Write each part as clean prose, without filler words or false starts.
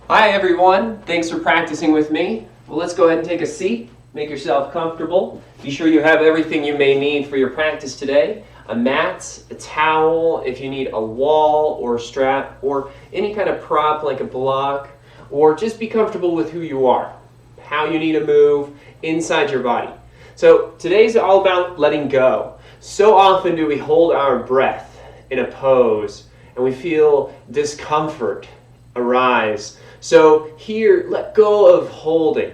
Hi everyone, thanks for practicing with me. Well, let's go ahead and take a seat, make yourself comfortable. Be sure you have everything you may need for your practice today. A mat, a towel, if you need a wall or a strap, or any kind of prop like a block, or just be comfortable with who you are, how you need to move inside your body. So today's all about letting go. So often do we hold our breath in a pose and we feel discomfort arise. So here, let go of holding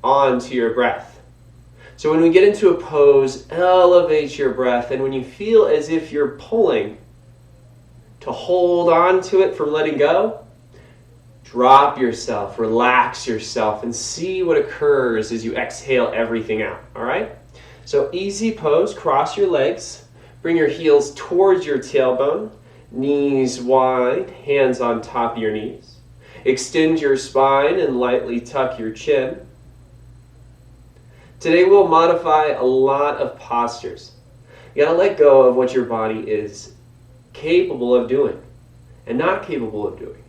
on to your breath. So when we get into a pose, elevate your breath, and when you feel as if you're pulling to hold on to it from letting go, drop yourself, relax yourself, and see what occurs as you exhale everything out, all right? So easy pose, cross your legs, bring your heels towards your tailbone, knees wide, hands on top of your knees. Extend your spine and lightly tuck your chin. Today we'll modify a lot of postures. You gotta let go of what your body is capable of doing and not capable of doing.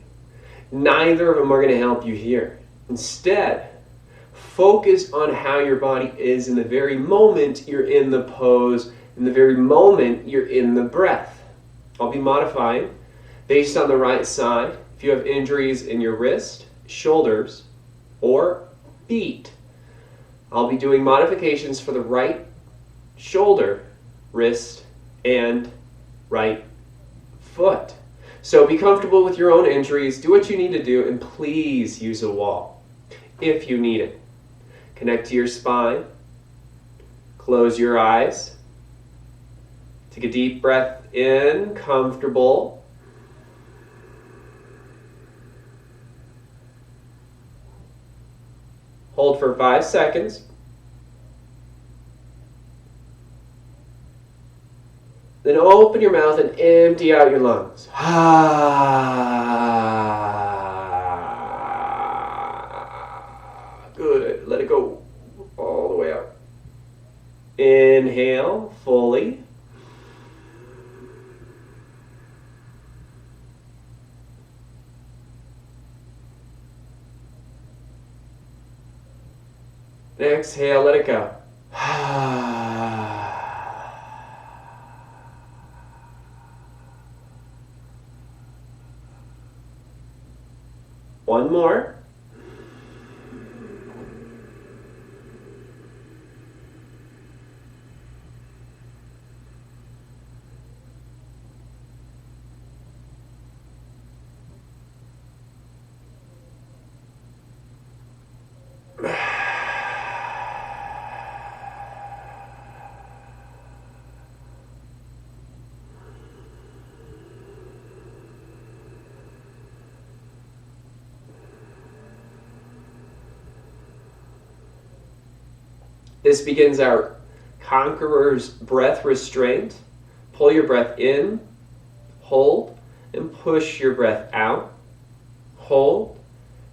Neither of them are gonna help you here. Instead, focus on how your body is in the very moment you're in the pose, in the very moment you're in the breath. I'll be modifying based on the right side. If you have injuries in your wrist, shoulders, or feet, I'll be doing modifications for the right shoulder, wrist, and right foot. So be comfortable with your own injuries, do what you need to do, and please use a wall if you need it. Connect to your spine, close your eyes, take a deep breath in, comfortable. Hold for 5 seconds. Then open your mouth and empty out your lungs. Good. Let it go all the way out. Inhale fully. Exhale, let it go. One more. This begins our Conqueror's breath restraint. Pull your breath in, hold, and push your breath out. Hold,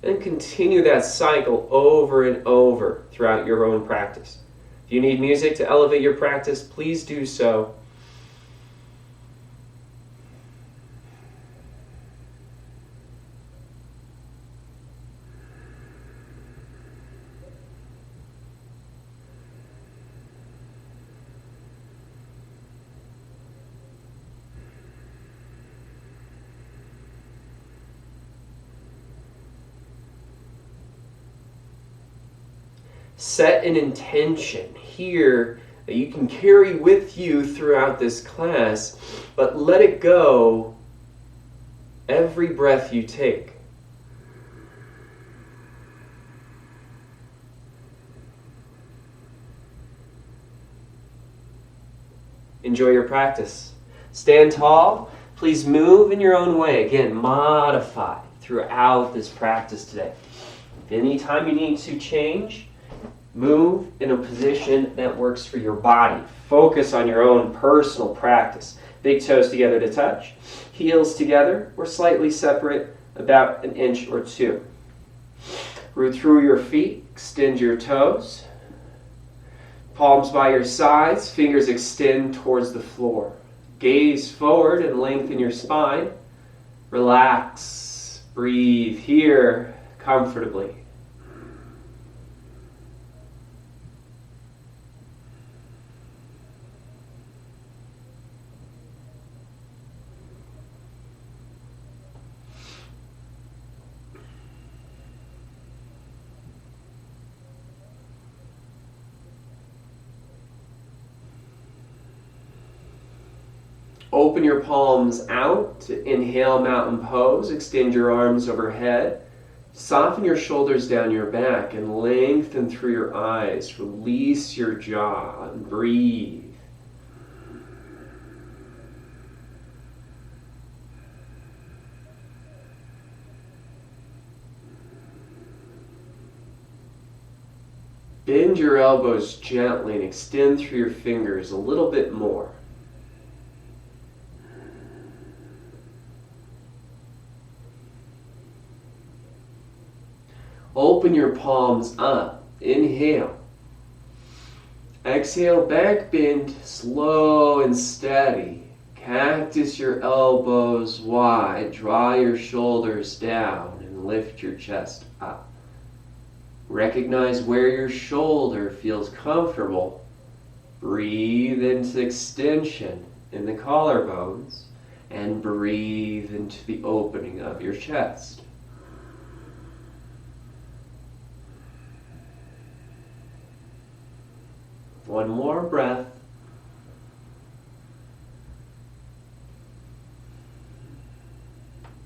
and continue that cycle over and over throughout your own practice. If you need music to elevate your practice, please do so. Set an intention here that you can carry with you throughout this class, but let it go every breath you take. Enjoy your practice. Stand tall. Please move in your own way. Again, modify throughout this practice today. Anytime you need to change, move in a position that works for your body. Focus on your own personal practice. Big toes together to touch. Heels together or slightly separate, about 1 inch or 2. Root through your feet. Extend your toes. Palms by your sides. Fingers extend towards the floor. Gaze forward and lengthen your spine. Relax. Breathe here. comfortably. Open your palms out. Inhale, mountain pose. Extend your arms overhead. Soften your shoulders down your back and lengthen through your eyes. Release your jaw and breathe. Bend your elbows gently and extend through your fingers a little bit more. Open your palms up. Inhale. Exhale, back bend, slow and steady. Cactus your elbows wide. Draw your shoulders down and lift your chest up. Recognize where your shoulder feels comfortable. Breathe into extension in the collarbones and breathe into the opening of your chest. One more breath.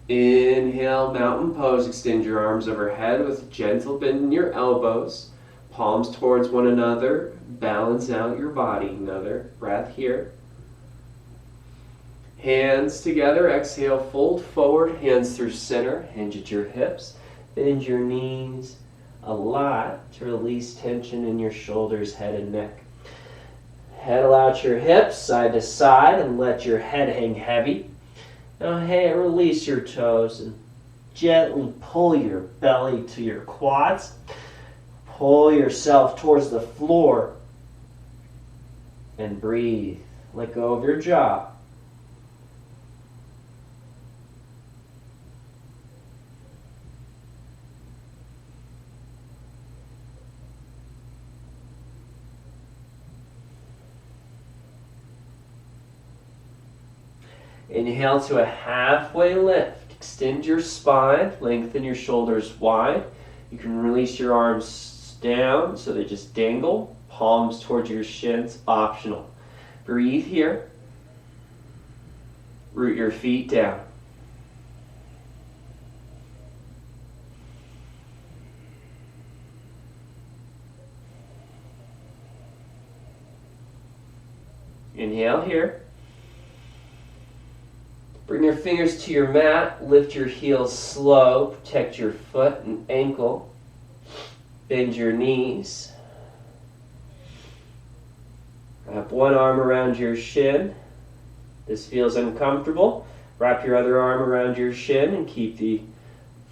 Inhale, mountain pose. Extend your arms overhead with a gentle bend in your elbows. Palms towards one another. Balance out your body. Another breath here. Hands together. Exhale, fold forward. Hands through center. Hinge at your hips. Bend your knees a lot to release tension in your shoulders, head, and neck. Pedal out your hips side to side and let your head hang heavy. Now release your toes and gently pull your belly to your quads. Pull yourself towards the floor and breathe. Let go of your jaw. Inhale to a halfway lift. Extend your spine, lengthen your shoulders wide. You can release your arms down so they just dangle. Palms towards your shins, optional. Breathe here. Root your feet down. Inhale here. Bring your fingers to your mat, lift your heels slow, protect your foot and ankle, bend your knees. Wrap one arm around your shin. This feels uncomfortable. Wrap your other arm around your shin and keep the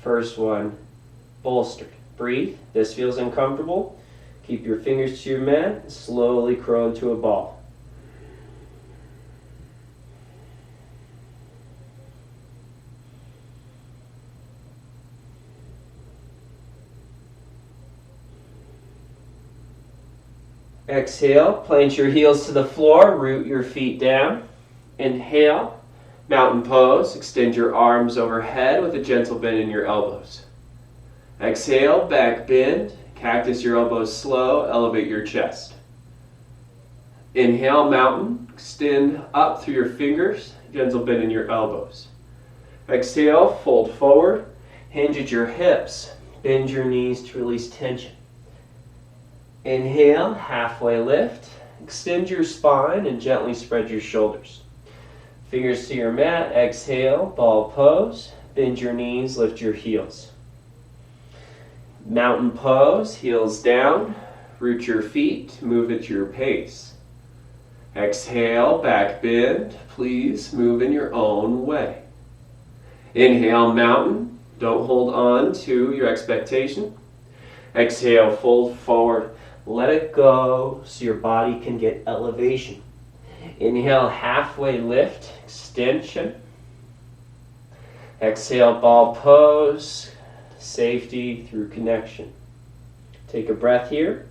first one bolstered. Breathe. This feels uncomfortable. Keep your fingers to your mat, slowly curl into a ball. Exhale, plant your heels to the floor, root your feet down. Inhale, mountain pose, extend your arms overhead with a gentle bend in your elbows. Exhale, back bend, cactus your elbows slow, elevate your chest. Inhale, mountain, extend up through your fingers, gentle bend in your elbows. Exhale, fold forward, hinge at your hips, bend your knees to release tension. Inhale, halfway lift. Extend your spine and gently spread your shoulders. Fingers to your mat. Exhale, ball pose. Bend your knees, lift your heels. Mountain pose, heels down. Root your feet, move at your pace. Exhale, back bend. Please move in your own way. Inhale, mountain. Don't hold on to your expectation. Exhale, fold forward. Let it go so your body can get elevation. Inhale, halfway lift, extension. Exhale, ball pose. safety through connection. Take a breath here.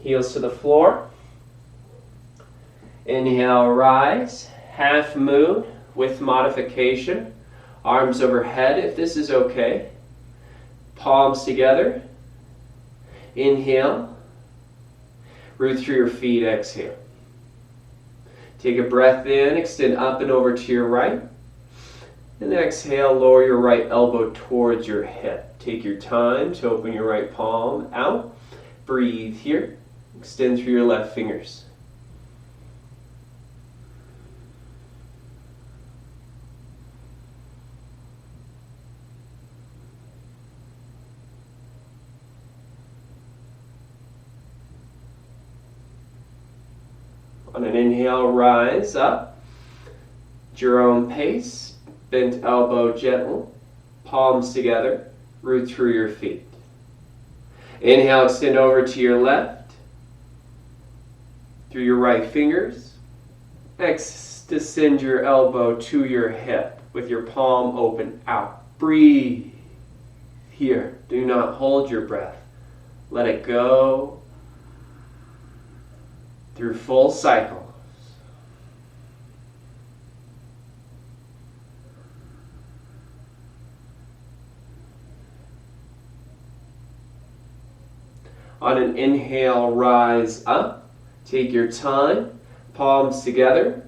Heels to the floor. Inhale, rise. Half moon with modification. Arms overhead if this is okay. Palms together. Inhale. Root through your feet, exhale. Take a breath in, extend up and over to your right. And exhale, lower your right elbow towards your hip. Take your time to open your right palm out. Breathe here. Extend through your left fingers. On an inhale, rise up. At your own pace. Bent elbow gentle. Palms together. Root through your feet. Inhale, extend over to your left. Through your right fingers. Descend your elbow to your hip with your palm open out. Breathe here. Do not hold your breath. Let it go through full cycles. On an inhale, rise up. Take your time, palms together.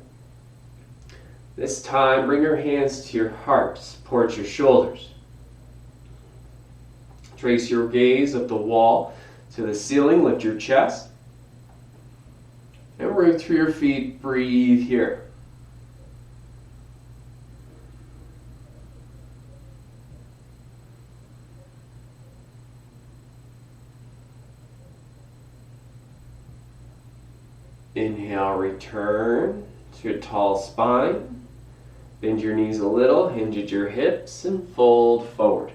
This time, bring your hands to your heart, support your shoulders. Trace your gaze up the wall to the ceiling, lift your chest. And root through your feet, breathe here. Inhale, return to a tall spine. Bend your knees a little, hinge at your hips, and fold forward.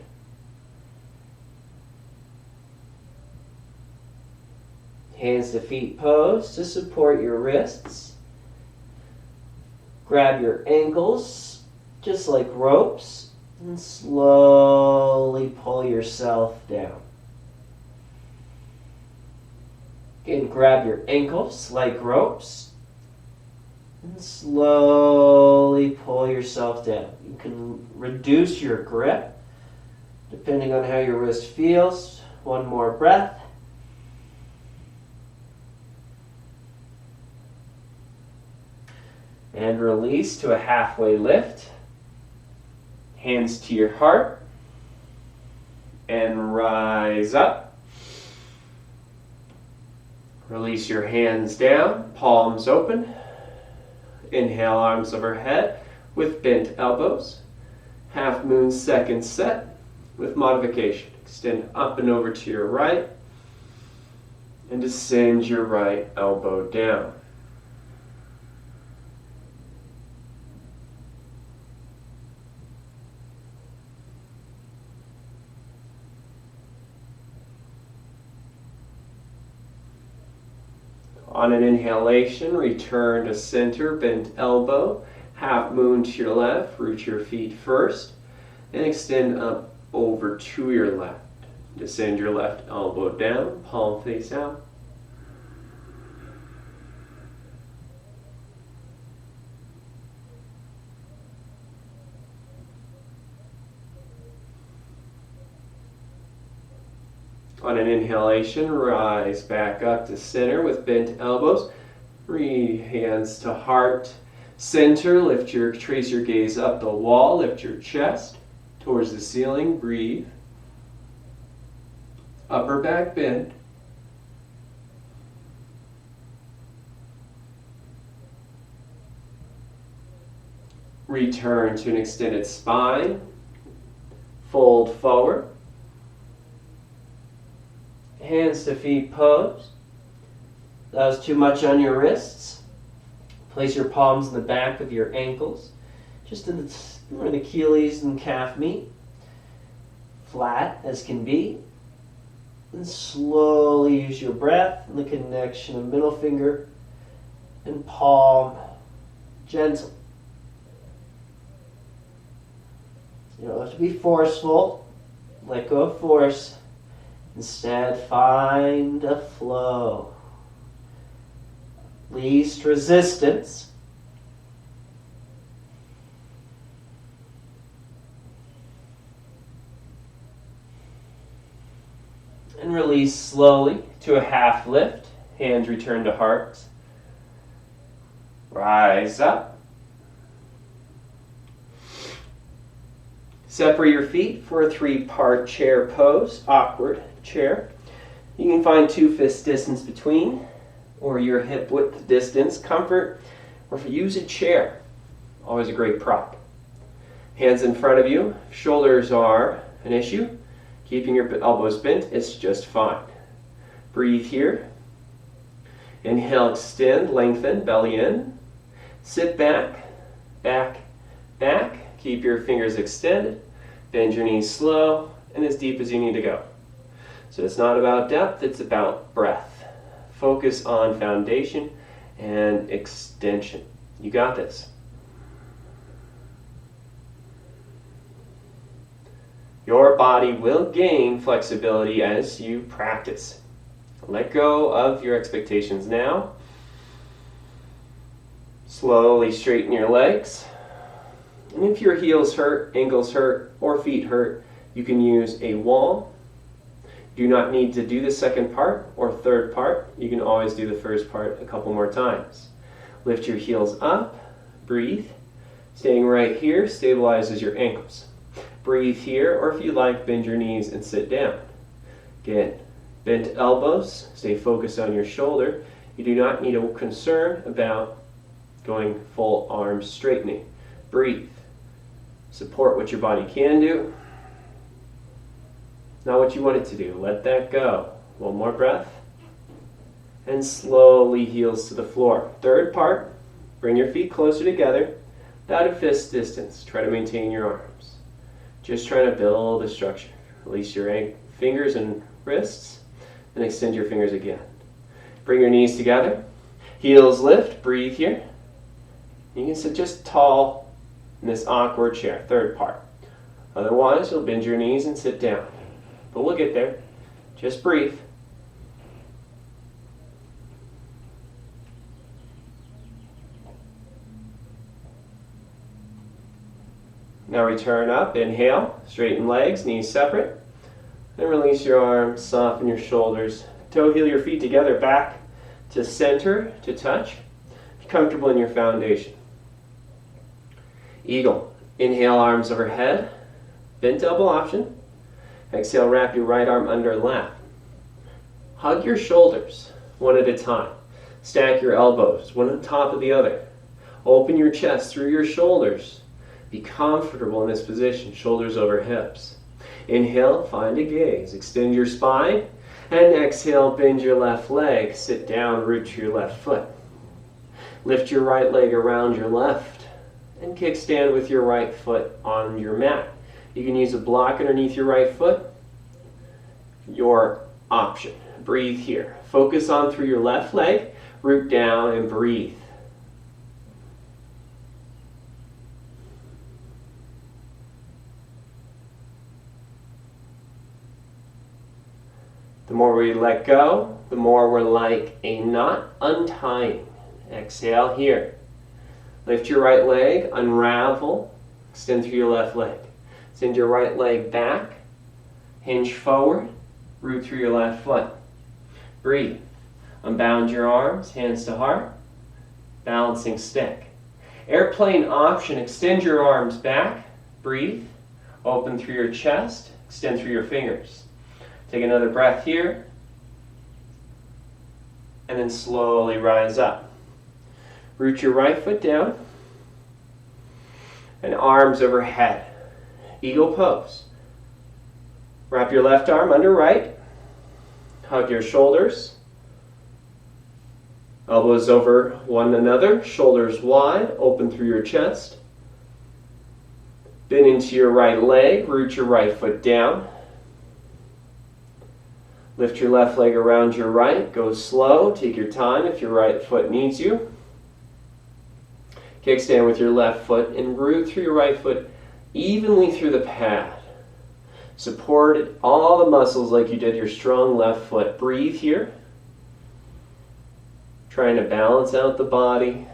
Hands to feet pose to support your wrists. Grab your ankles, just like ropes, and slowly pull yourself down. Again, grab your ankles like ropes, and slowly pull yourself down. You can reduce your grip, depending on how your wrist feels. One more breath. And release to a halfway lift. Hands to your heart. And rise up. Release your hands down, palms open. Inhale, arms overhead with bent elbows. Half moon second set with modification. Extend up and over to your right. And descend your right elbow down. On an inhalation, return to center, bent elbow, half moon to your left, root your feet first, and extend up over to your left. Descend your left elbow down, palm face out. On an inhalation, rise back up to center with bent elbows. Hands to heart, center. Trace your gaze up the wall. Lift your chest towards the ceiling. Breathe. Upper back bend. Return to an extended spine. Fold forward. Hands to feet pose. That was too much on your wrists. Place your palms in the back of your ankles, just in where the Achilles and calf meet. Flat as can be. And slowly use your breath and the connection of middle finger and palm. Gentle. You don't have to be forceful. Let go of force. Instead, find a flow. Least resistance. And release slowly to a half lift. Hands return to heart. Rise up. Separate your feet for a 3-part chair pose, awkward chair. You can find 2 fists distance between, or your hip width distance, comfort, or if you use a chair, always a great prop. Hands in front of you, shoulders are an issue. Keeping your elbows bent is just fine. Breathe here. Inhale, extend, lengthen, belly in. Sit back, back, back. Keep your fingers extended. Bend your knees slow and as deep as you need to go. So it's not about depth, it's about breath. Focus on foundation and extension. You got this. Your body will gain flexibility as you practice. Let go of your expectations now. Slowly straighten your legs. And if your heels hurt, ankles hurt, or feet hurt, you can use a wall. Do not need to do the second part or third part. You can always do the first part a couple more times. Lift your heels up, breathe. Staying right here stabilizes your ankles. Breathe here, or if you like, bend your knees and sit down. Again, bent elbows, stay focused on your shoulder. You do not need a concern about going full arm straightening. Breathe. Support what your body can do, not what you want it to do. Let that go. One more breath. And slowly heels to the floor. Third part, bring your feet closer together, about a fist distance. Try to maintain your arms. Just trying to build a structure. Release your fingers and wrists, and extend your fingers again. Bring your knees together. Heels lift. Breathe here. You can sit just tall in this awkward chair, third part. Otherwise, you'll bend your knees and sit down. But we'll get there. Just breathe. Now return up, inhale, straighten legs, knees separate. And release your arms, soften your shoulders. Toe heel your feet together, back to center, to touch. Be comfortable in your foundation. Eagle. Inhale, arms overhead. Bent elbow option. Exhale, wrap your right arm under lap. Hug your shoulders, one at a time. Stack your elbows, one on top of the other. Open your chest through your shoulders. Be comfortable in this position, shoulders over hips. Inhale, find a gaze. Extend your spine. And exhale, bend your left leg. Sit down, root to your left foot. Lift your right leg around your left. And kickstand with your right foot on your mat. You can use a block underneath your right foot. Your option. Breathe here. Focus on through your left leg. Root down and breathe. The more we let go, the more we're like a knot untying. Exhale here. Lift your right leg, unravel, extend through your left leg. Send your right leg back, hinge forward, root through your left foot. Breathe. Unbound your arms, hands to heart, balancing stick. Airplane option, extend your arms back, breathe, open through your chest, extend through your fingers. Take another breath here, and then slowly rise up. Root your right foot down, and arms overhead. Eagle pose. Wrap your left arm under right. Hug your shoulders. Elbows over one another, shoulders wide, open through your chest. Bend into your right leg, root your right foot down. Lift your left leg around your right, go slow, take your time if your right foot needs you. Kickstand with your left foot and root through your right foot evenly through the pad. Support all the muscles like you did your strong left foot. Breathe here. Trying to balance out the body.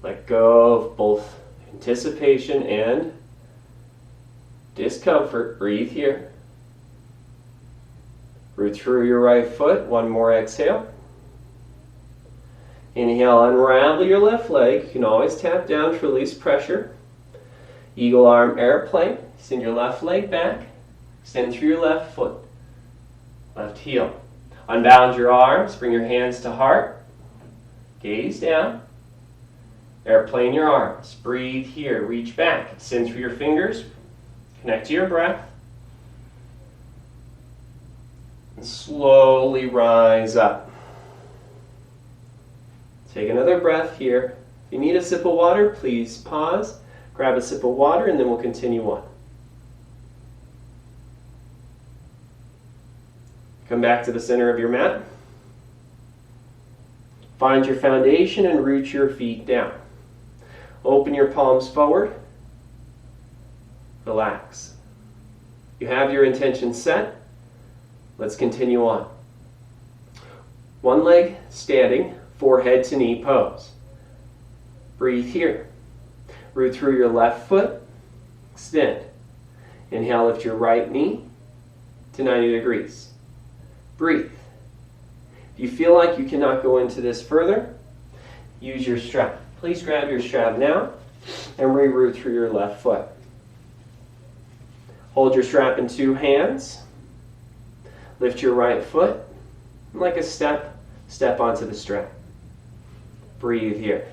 Let go of both anticipation and discomfort. Breathe here. Root through your right foot. One more exhale. Inhale, unravel your left leg. You can always tap down to release pressure. Eagle arm airplane. Send your left leg back. Extend through your left foot. Left heel. Unbound your arms. Bring your hands to heart. Gaze down. Airplane your arms. Breathe here. Reach back. Extend through your fingers. Connect to your breath. And slowly rise up. Take another breath here. If you need a sip of water, please pause. Grab a sip of water and then we'll continue on. Come back to the center of your mat. Find your foundation and root your feet down. Open your palms forward. Relax. You have your intention set. Let's continue on. One leg standing, forehead to knee pose. Breathe here. Root through your left foot. Extend. Inhale, lift your right knee to 90 degrees. Breathe. If you feel like you cannot go into this further, use your strap. Please grab your strap now and re-root through your left foot. Hold your strap in two hands. Lift your right foot. And like a step onto the strap. Breathe here.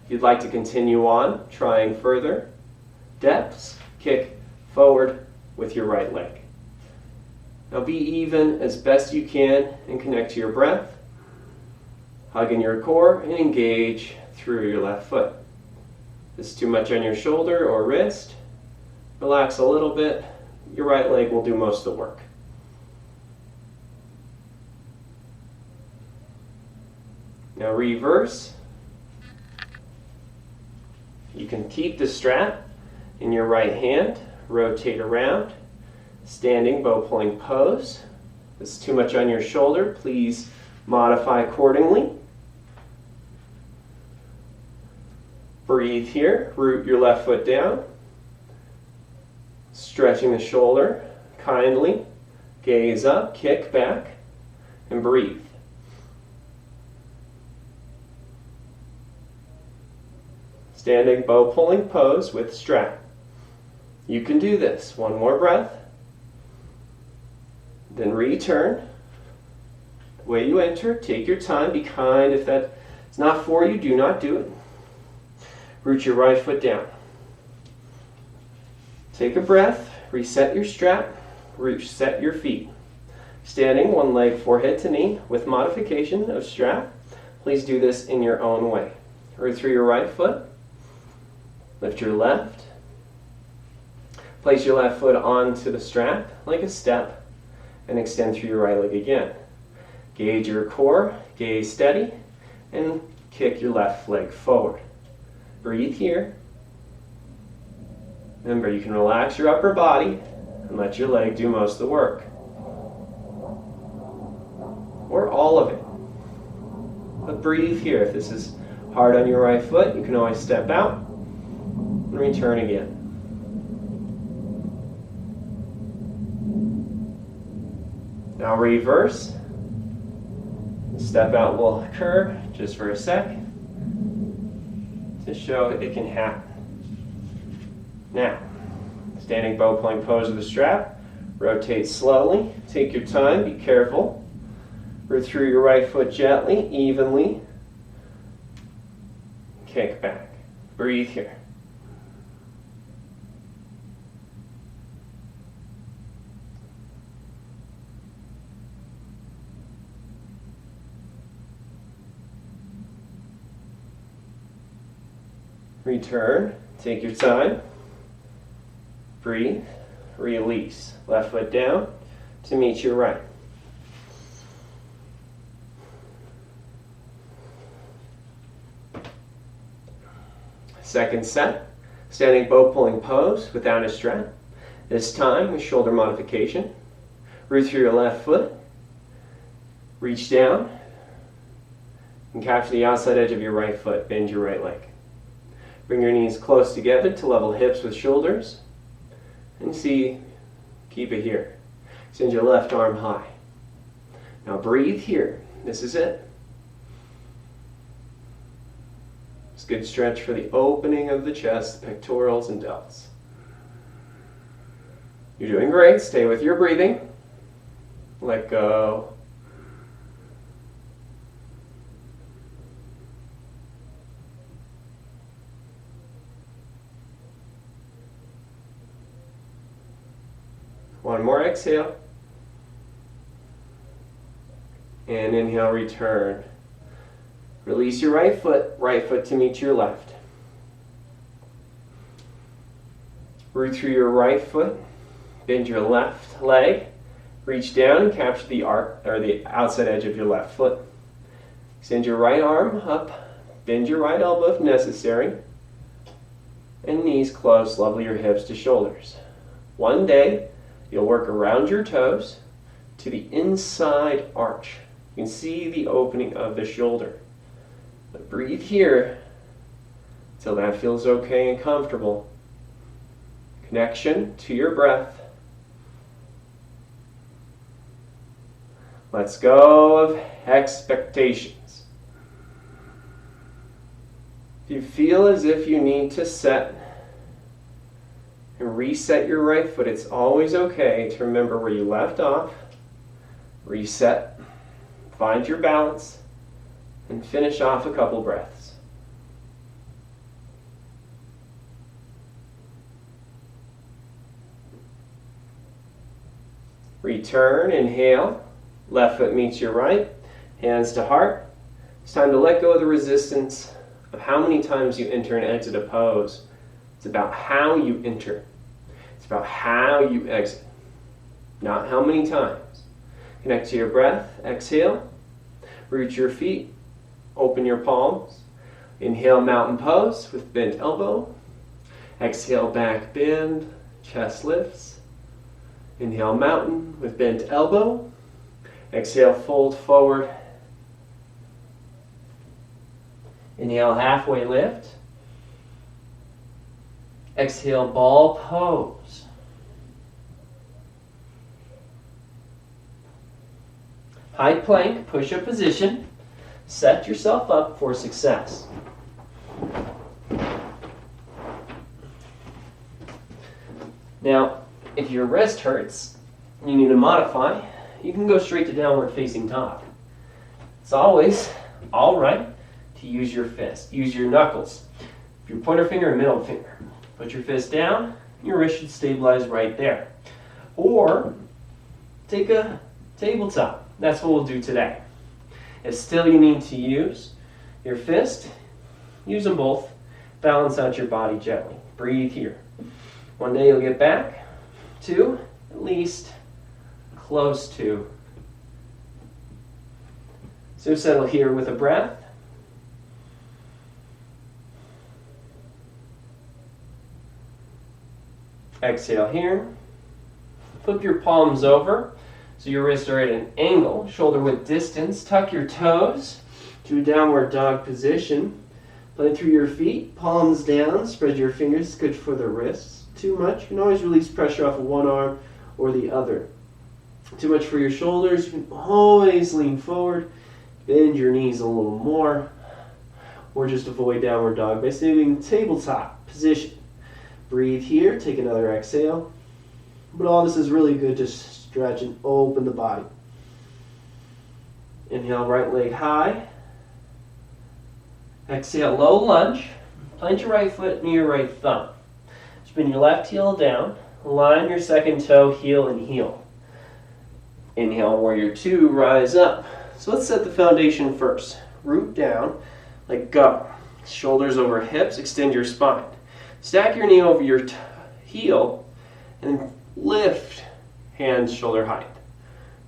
If you'd like to continue on, trying further depths, kick forward with your right leg. Now be even as best you can and connect to your breath. Hug in your core and engage through your left foot. If this is too much on your shoulder or wrist, relax a little bit. Your right leg will do most of the work. Now reverse. You can keep the strap in your right hand, rotate around, standing bow pulling pose. If this is too much on your shoulder, please modify accordingly. Breathe here, root your left foot down, stretching the shoulder kindly, gaze up, kick back, and breathe. Standing bow pulling pose with strap. You can do this. One more breath. Then return. The way you enter, take your time, be kind. If that is not for you, do not do it. Root your right foot down. Take a breath, reset your strap, reset your feet. Standing, one leg forehead to knee with modification of strap. Please do this in your own way. Root through your right foot. Lift your left. Place your left foot onto the strap like a step and extend through your right leg again. Gauge your core, gaze steady, and kick your left leg forward. Breathe here. Remember, you can relax your upper body and let your leg do most of the work. Or all of it. But breathe here. If this is hard on your right foot, you can always step out and return again. Now reverse. Step out will occur just for a sec to show it can happen. Now, standing bow pulling pose with the strap. Rotate slowly. Take your time. Be careful. Root through your right foot gently, evenly. Kick back. Breathe here. Return, take your time, breathe, release. Left foot down to meet your right. Second set, Standing boat pulling pose without a strap. This time with shoulder modification. Root through your left foot. Reach down and capture the outside edge of your right foot. Bend your right leg. Bring your knees close together to level hips with shoulders. And keep it here. Extend your left arm high. Now breathe here. This is it. It's a good stretch for the opening of the chest, pectorals, and delts. You're doing great. Stay with your breathing. Let go. One more exhale. And inhale, return. Release your right foot to meet your left. Root through your right foot, bend your left leg, reach down and capture the arc or the outside edge of your left foot. Extend your right arm up, bend your right elbow if necessary, and knees close, level your hips to shoulders. One day, you'll work around your toes to the inside arch. You can see the opening of the shoulder. But breathe here until that feels okay and comfortable. Connection to your breath. Let's go of expectations. If you feel as if you need to set and reset your right foot, it's always okay to remember where you left off, reset, find your balance, and finish off a couple breaths. Return, inhale, left foot meets your right, hands to heart. It's time to let go of the resistance of how many times you enter and exit a pose. It's about how you enter. It's about how you exit, not how many times. Connect to your breath, exhale, root your feet, open your palms. Inhale, mountain pose with bent elbow. Exhale, back bend, chest lifts. Inhale, mountain with bent elbow. Exhale, fold forward. Inhale, halfway lift. Exhale, ball pose. High plank, push-up position. Set yourself up for success. Now, if your wrist hurts, you need to modify, you can go straight to downward facing dog. It's always all right to use your fist. Use your knuckles. Your pointer finger and middle finger. Put your fist down, your wrist should stabilize right there. Or take a tabletop. That's what we'll do today. If still you need to use your fist, use them both. Balance out your body gently. Breathe here. One day you'll get back to at least close to. So settle here with a breath. Exhale here. Flip your palms over so your wrists are at an angle, shoulder width distance. Tuck your toes to a downward dog position. Plant through your feet, palms down, spread your fingers, good for the wrists. Too much, you can always release pressure off of one arm or the other. Too much for your shoulders, you can always lean forward, bend your knees a little more, or just avoid downward dog by staying tabletop position. Breathe here, take another exhale. But all this is really good to stretch and open the body. Inhale, right leg high. Exhale, low lunge. Plant your right foot near your right thumb. Spin your left heel down. Line your second toe, heel and heel. Inhale, warrior two, rise up. So let's set the foundation first. Root down, let go. Shoulders over hips, extend your spine. Stack your knee over your heel and lift hands shoulder height.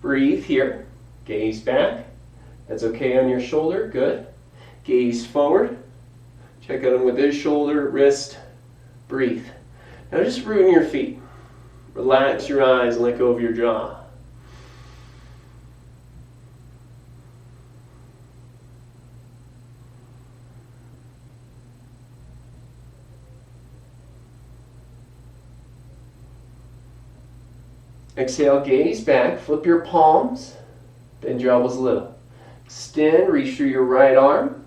Breathe here. Gaze back. That's okay on your shoulder. Good. Gaze forward. Check on him with his shoulder, wrist, Breathe. Now just root in your feet. Relax your eyes and let go of your jaw. Exhale, gaze back, flip your palms, bend your elbows a little. Extend, reach through your right arm,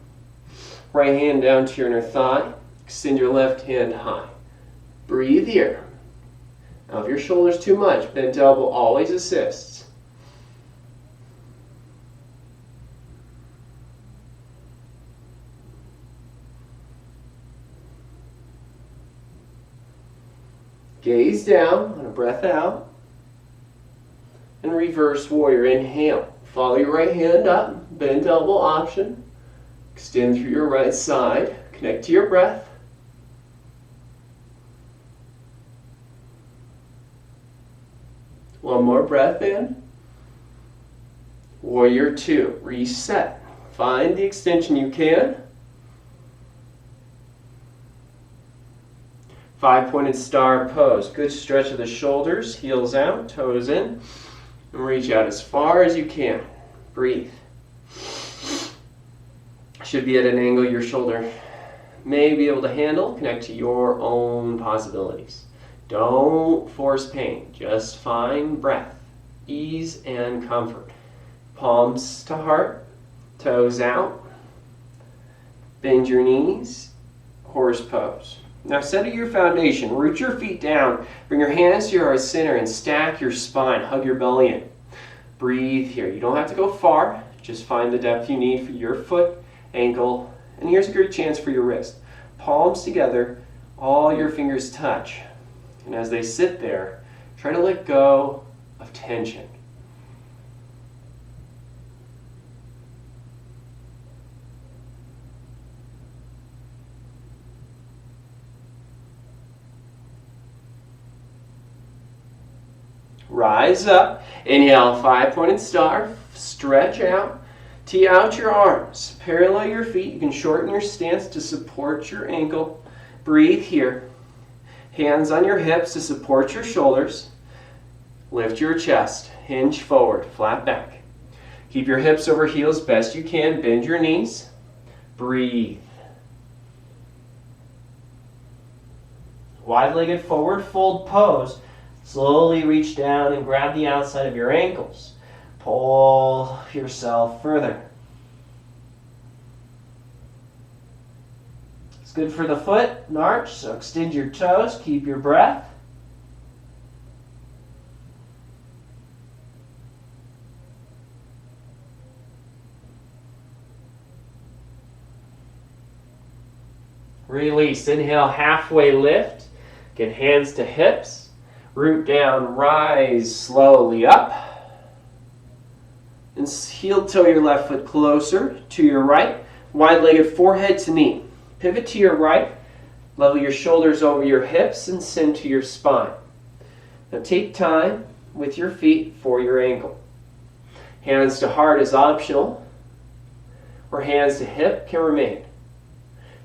right hand down to your inner thigh, extend your left hand high. Breathe here. Now if your shoulder's too much, bent elbow always assists. Gaze down on a breath out. And reverse warrior. Inhale. Follow your right hand up. Bent elbow option. Extend through your right side. Connect to your breath. One more breath in. Warrior 2. Reset. Find the extension you can. 5-pointed star pose. Good stretch of the shoulders. Heels out. Toes in. And reach out as far as you can. Breathe. Should be at an angle your shoulder may be able to handle. Connect to your own possibilities. Don't force pain. Just find breath, ease, and comfort. Palms to heart, toes out. Bend your knees. Horse pose. Now center your foundation. Root your feet down. Bring your hands to your heart center and stack your spine. Hug your belly in. Breathe here. You don't have to go far. Just find the depth you need for your foot, ankle, and here's a great chance for your wrist. Palms together, all your fingers touch. And as they sit there, try to let go of tension. Rise up. Inhale, 5-pointed star. Stretch out. Tee out your arms. Parallel your feet. You can shorten your stance to support your ankle. Breathe here. Hands on your hips to support your shoulders. Lift your chest. Hinge forward. Flat back. Keep your hips over heels best you can. Bend your knees. Breathe. Wide-legged forward fold pose. Slowly reach down and grab the outside of your ankles. Pull yourself further. It's good for the foot and arch, so extend your toes, keep your breath. Release. Inhale, halfway lift. Get hands to hips. Root down, rise slowly up. And heel toe your left foot closer to your right. Wide-legged forehead to knee. Pivot to your right. Level your shoulders over your hips and center your spine. Now take time with your feet for your ankle. Hands to heart is optional, or hands to hip can remain.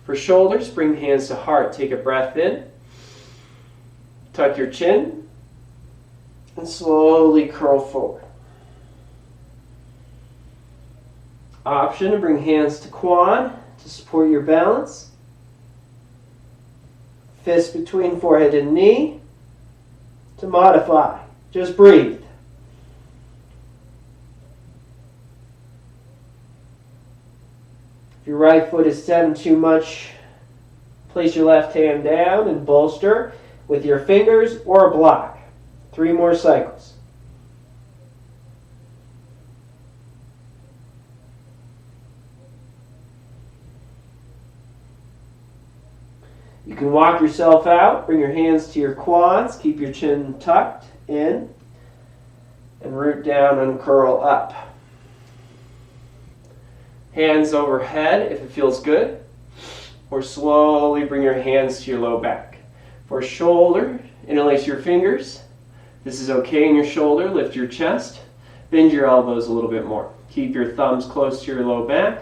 For shoulders, bring hands to heart. Take a breath in. Tuck your chin and slowly curl forward. Option to bring hands to quad to support your balance. Fist between forehead and knee to modify. Just breathe. If your right foot is stepping too much, place your left hand down and bolster with your fingers or a block. 3 more cycles. You can walk yourself out, bring your hands to your quads, keep your chin tucked in, and root down and curl up. Hands overhead if it feels good, or slowly bring your hands to your low back. For shoulder, interlace your fingers. This is okay in your shoulder. Lift your chest. Bend your elbows a little bit more. Keep your thumbs close to your low back,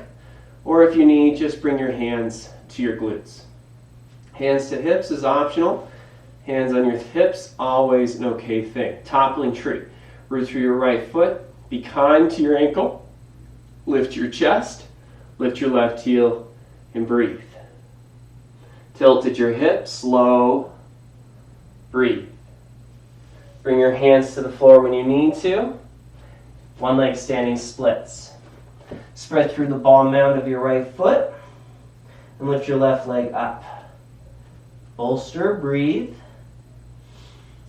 or if you need, just bring your hands to your glutes. Hands to hips is optional. Hands on your hips, always an okay thing. Toppling tree. Root through your right foot. Be kind to your ankle. Lift your chest. Lift your left heel and breathe. Tilted your hips, slow. Breathe. Bring your hands to the floor when you need to. One leg standing splits. Spread through the ball mound of your right foot and lift your left leg up. Bolster, breathe,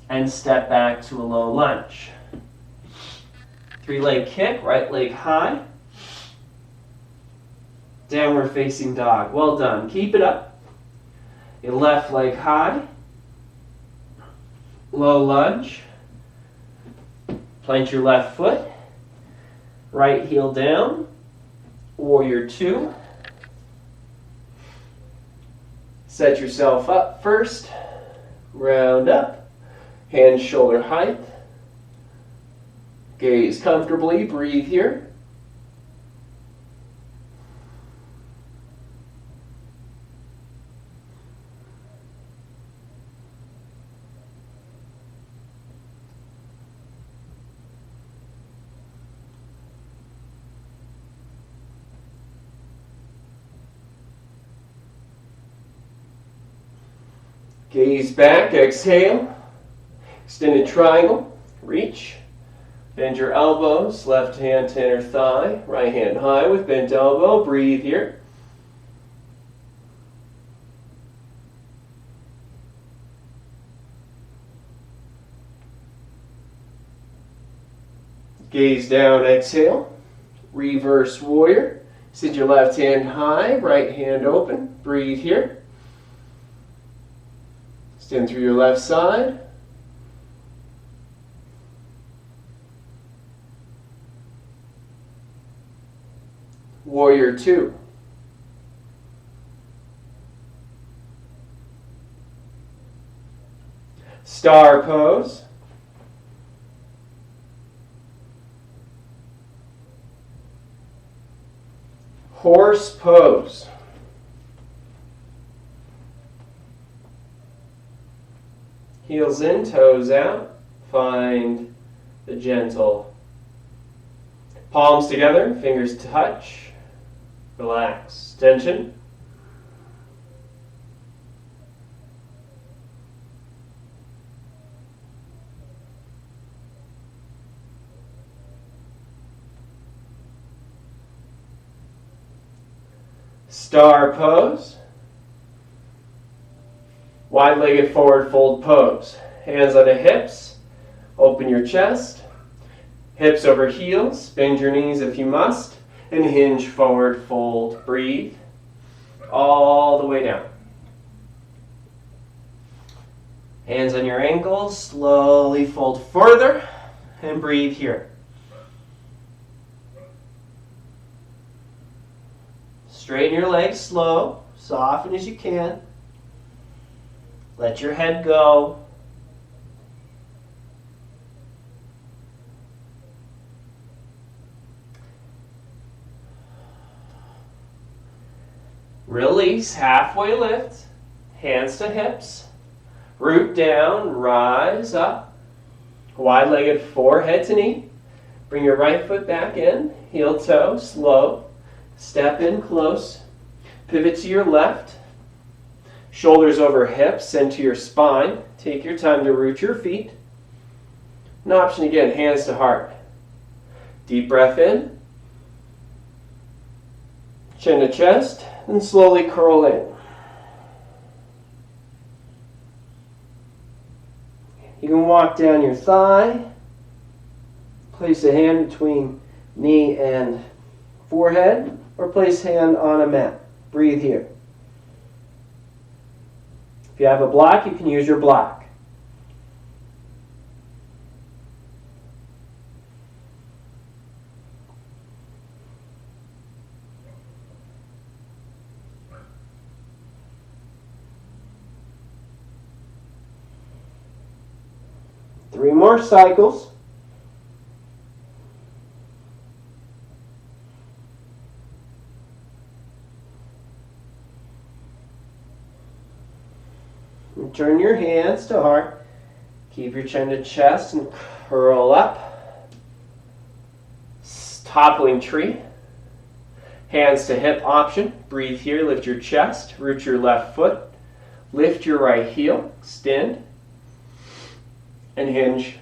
and step back to a low lunge. 3-leg kick, right leg high. Downward facing dog. Well done. Keep it up. Your left leg high. Low lunge. Plant your left foot. Right heel down. Warrior 2. Set yourself up first. Round up. Hands shoulder height. Gaze comfortably. Breathe here. Gaze back, exhale. Extended triangle, reach. Bend your elbows, left hand to inner thigh, right hand high with bent elbow. Breathe here. Gaze down, exhale. Reverse warrior. Sit your left hand high, right hand open. Breathe here. Extend through your left side. Warrior 2. Star pose. Horse pose. Heels in, toes out. Find the gentle. Palms together, fingers touch. Relax. Tension. Star pose. Wide-legged forward fold pose. Hands on the hips. Open your chest. Hips over heels. Bend your knees if you must. And hinge forward fold. Breathe. All the way down. Hands on your ankles. Slowly fold further. And breathe here. Straighten your legs slow. Soften as you can. Let your head go. Release, halfway lift, hands to hips, root down, rise up, wide-legged forehead to knee. Bring your right foot back in, heel toe, slow, step in close, pivot to your left, shoulders over hips and to your spine. Take your time to root your feet. An option again, hands to heart. Deep breath in, chin to chest, and slowly curl in. You can walk down your thigh, place a hand between knee and forehead, or place hand on a mat. Breathe here. If you have a block, you can use your block. Three more cycles. Turn your hands to heart. Keep your chin to chest and curl up. Toppling tree. Hands to hip option. Breathe here. Lift your chest. Root your left foot. Lift your right heel. Extend. And hinge.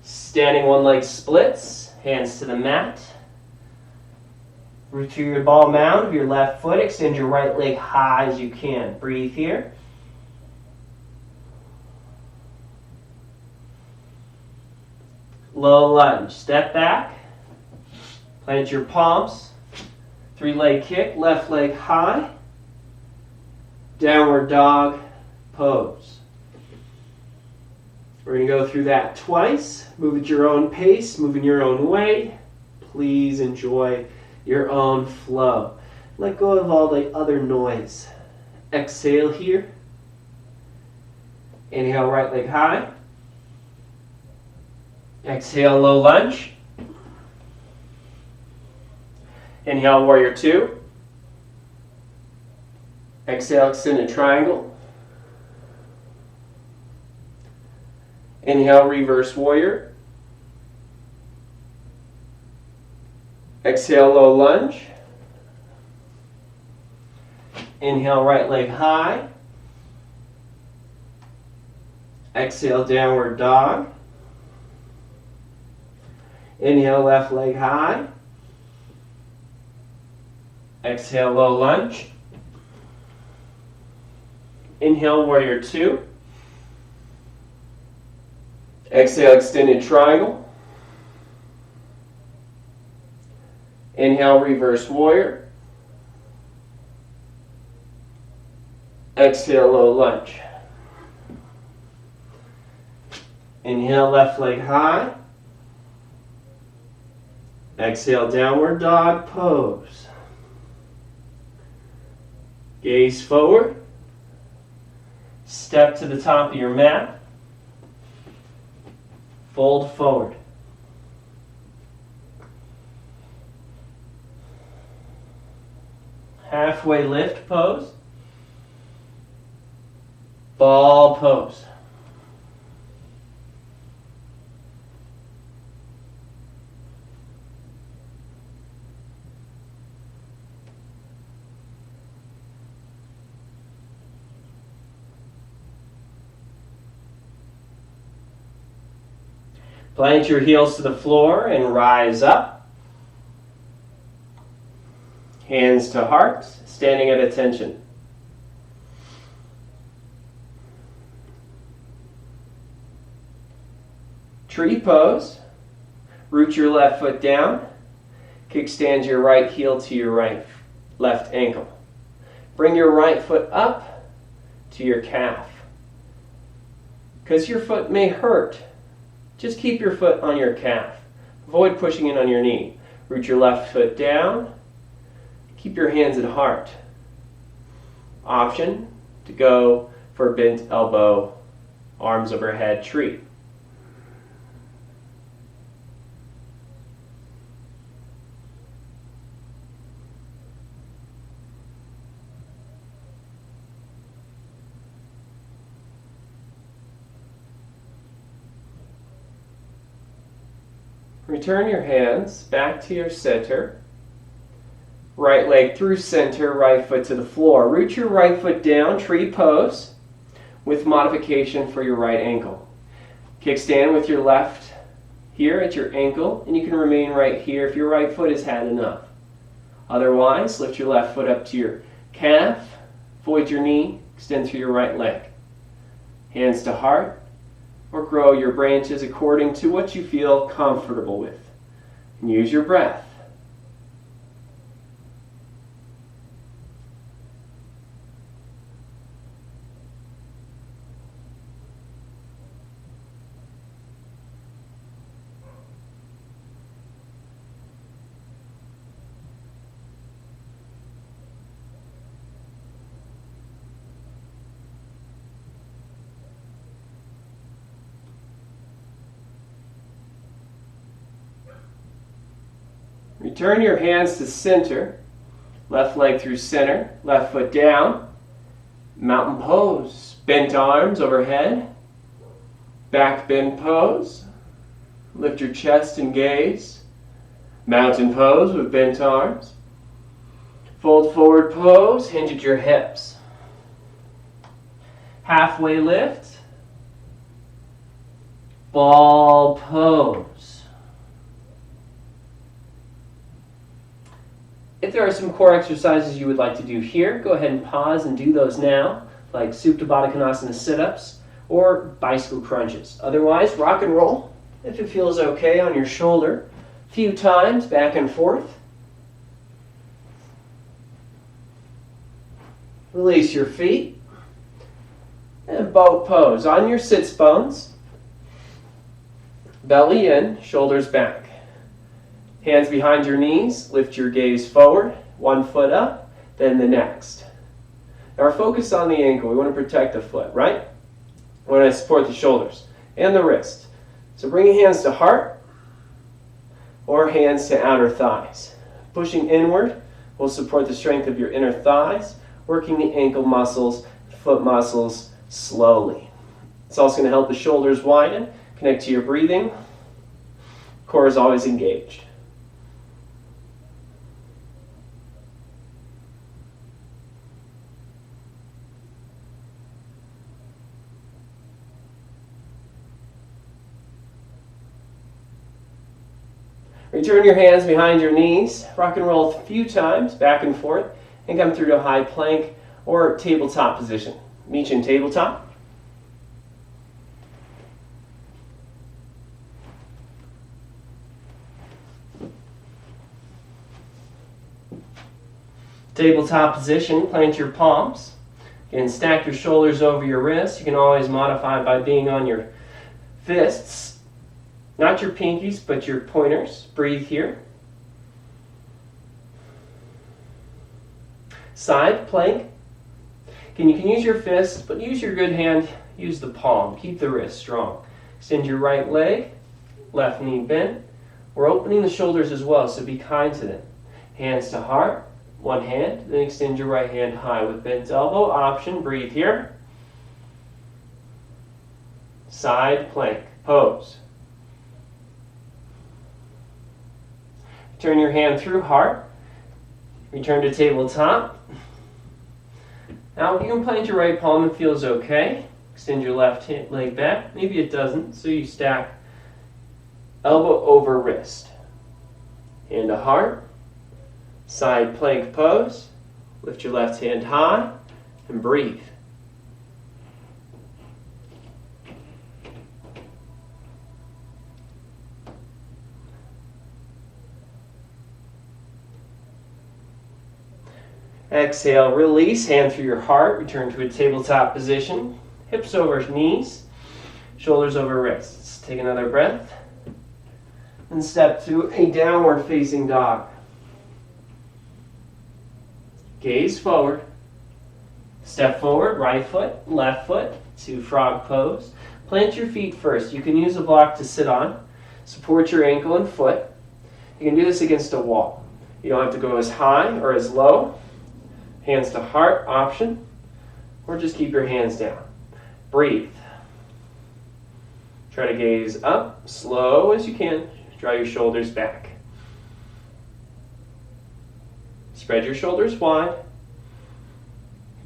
Standing one leg splits. Hands to the mat. Root through your ball mound of your left foot. Extend your right leg high as you can. Breathe here. Low lunge. Step back. Plant your palms. 3-leg kick. Left leg high. Downward dog pose. We're going to go through that twice. Move at your own pace. Move in your own way. Please enjoy your own flow. Let go of all the other noise. Exhale here. Inhale, right leg high. Exhale, low lunge. Inhale, warrior two. Exhale, extended triangle. Inhale, reverse warrior. Exhale, low lunge. Inhale, right leg high. Exhale, downward dog. Inhale, left leg high. Exhale, low lunge. Inhale, warrior two. Exhale, extended triangle. Inhale, reverse warrior. Exhale, low lunge. Inhale, left leg high. Exhale, downward dog pose. Gaze forward. Step to the top of your mat. Fold forward. Halfway lift pose. Ball pose. Plant your heels to the floor and rise up. Hands to heart, standing at attention. Tree pose. Root your left foot down. Kickstand your right heel to your left ankle. Bring your right foot up to your calf. Because your foot may hurt, just keep your foot on your calf. Avoid pushing in on your knee. Root your left foot down. Keep your hands at heart. Option to go for bent elbow, arms overhead tree. Return your hands back to your center. Right leg through center, right foot to the floor. Root your right foot down, tree pose, with modification for your right ankle. Kickstand with your left here at your ankle, and you can remain right here if your right foot has had enough. Otherwise, lift your left foot up to your calf, void your knee, extend through your right leg. Hands to heart, or grow your branches according to what you feel comfortable with. And use your breath. Return your hands to center. Left leg through center, left foot down. Mountain pose. Bent arms overhead. Back bend pose. Lift your chest and gaze. Mountain pose with bent arms. Fold forward pose, hinge at your hips. Halfway lift. Ball pose. If there are some core exercises you would like to do here, go ahead and pause and do those now, like Supta Baddha Konasana sit-ups or bicycle crunches. Otherwise, rock and roll, if it feels okay on your shoulder, a few times back and forth. Release your feet. And boat pose on your sits bones. Belly in, shoulders back. Hands behind your knees, lift your gaze forward, one foot up, then the next. Now our focus on the ankle, we want to protect the foot, right? We want to support the shoulders and the wrist. So bring your hands to heart or hands to outer thighs. Pushing inward will support the strength of your inner thighs, working the ankle muscles, foot muscles slowly. It's also going to help the shoulders widen, connect to your breathing. Core is always engaged. Return your hands behind your knees. Rock and roll a few times, back and forth, and come through to high plank or tabletop position. Meet you in tabletop. Tabletop position, plant your palms. You can stack your shoulders over your wrists. You can always modify by being on your fists. Not your pinkies, but your pointers. Breathe here. Side plank. You can use your fist, but use your good hand. Use the palm. Keep the wrist strong. Extend your right leg, left knee bent. We're opening the shoulders as well, so be kind to them. Hands to heart, one hand, then extend your right hand high with bent elbow. Option, breathe here. Side plank, pose. Turn your hand through heart. Return to tabletop. Now you can plant your right palm, it feels okay. Extend your left leg back. Maybe it doesn't, so you stack elbow over wrist. Hand to heart. Side plank pose. Lift your left hand high and breathe. Exhale, release, hand through your heart, return to a tabletop position. Hips over knees, shoulders over wrists. Take another breath. And step to a downward facing dog. Gaze forward. Step forward, right foot, left foot to frog pose. Plant your feet first. You can use a block to sit on. Support your ankle and foot. You can do this against a wall. You don't have to go as high or as low. Hands to heart, option, or just keep your hands down. Breathe. Try to gaze up, slow as you can. Draw your shoulders back. Spread your shoulders wide.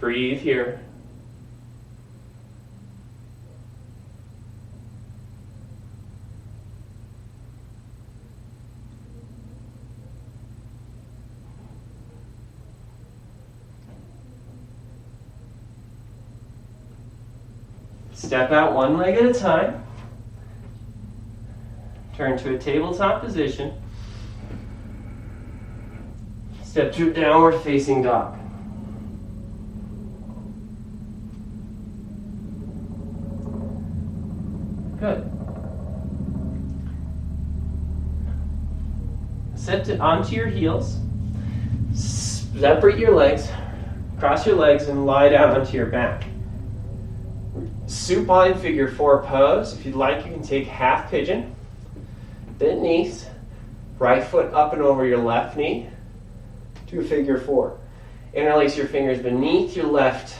Breathe here. Step out one leg at a time. Turn to a tabletop position. Step to a downward facing dog. Good. Set it onto your heels. Separate your legs. Cross your legs and lie down onto your back. Supine figure 4 pose. If you'd like, you can take half pigeon. Bent knees. Right foot up and over your left knee to a figure four. Interlace your fingers beneath your left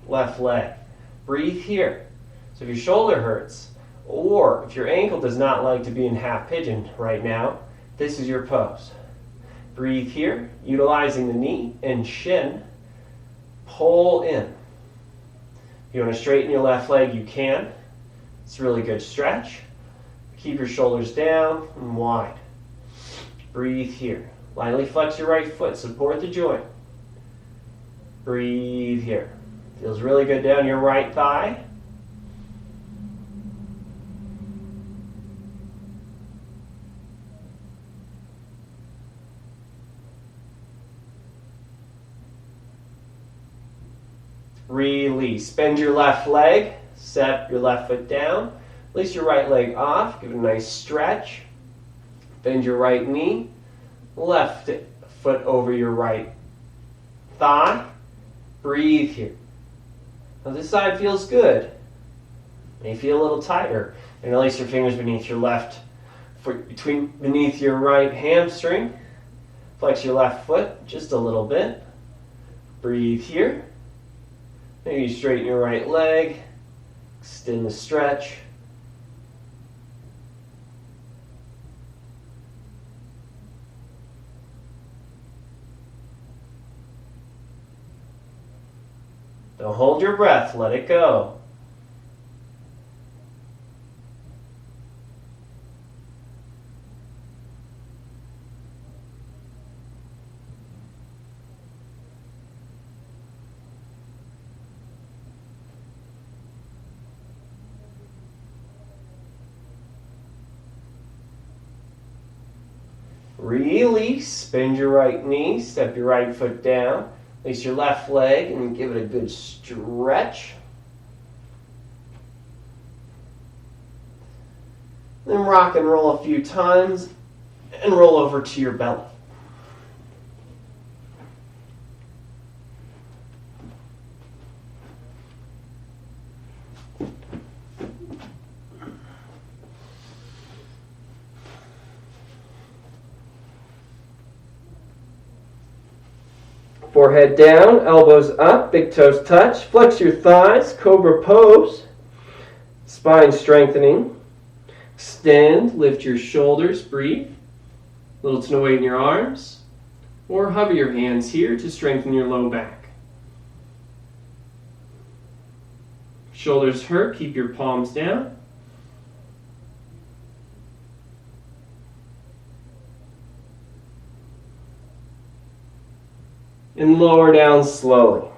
leg. Breathe here. So if your shoulder hurts, or if your ankle does not like to be in half pigeon right now, this is your pose. Breathe here, utilizing the knee and shin. Pull in. If you want to straighten your left leg, you can. It's a really good stretch. Keep your shoulders down and wide. Breathe here. Lightly flex your right foot. Support the joint. Breathe here. Feels really good down your right thigh. Release. Bend your left leg. Step your left foot down. Release your right leg off. Give it a nice stretch. Bend your right knee. Left foot over your right thigh. Breathe here. Now this side feels good. May feel a little tighter. And release your fingers beneath your left foot, beneath your right hamstring. Flex your left foot just a little bit. Breathe here. Maybe straighten your right leg. Extend the stretch. Don't hold your breath. Let it go. Release. Bend your right knee. Step your right foot down. Release your left leg and give it a good stretch. Then rock and roll a few times and roll over to your belly. Forehead down, elbows up, big toes touch. Flex your thighs, Cobra Pose. Spine strengthening. Extend, lift your shoulders, breathe. Little to no weight in your arms. Or hover your hands here to strengthen your low back. Shoulders hurt, keep your palms down. And lower down slowly.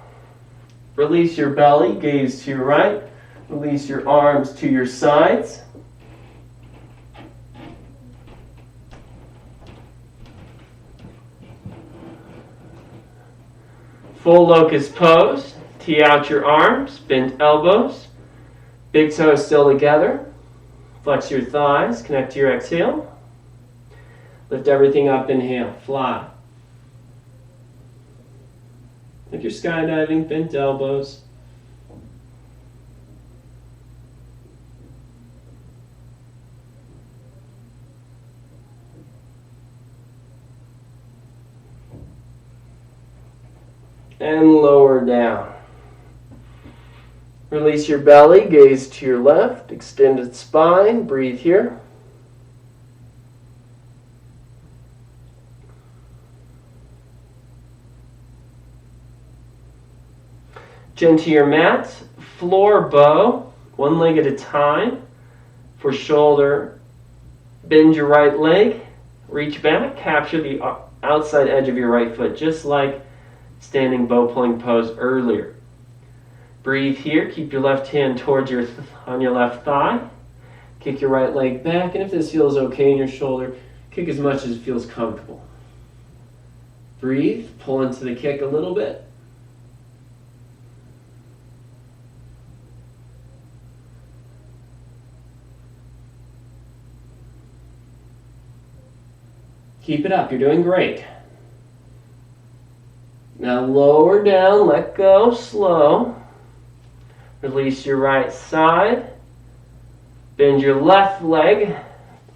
Release your belly, gaze to your right. Release your arms to your sides. Full locust pose. Tee out your arms, bend elbows. Big toes still together. Flex your thighs, connect to your exhale. Lift everything up, inhale, fly. Like you're skydiving, bent elbows. And lower down. Release your belly, gaze to your left, extended spine, breathe here. Chin to your mat, floor bow, one leg at a time. For shoulder, bend your right leg, reach back, capture the outside edge of your right foot, just like standing bow pulling pose earlier. Breathe here, keep your left hand towards on your left thigh. Kick your right leg back, and if this feels okay in your shoulder, kick as much as it feels comfortable. Breathe, pull into the kick a little bit. Keep it up, you're doing great. Now lower down, let go, slow. Release your right side. Bend your left leg,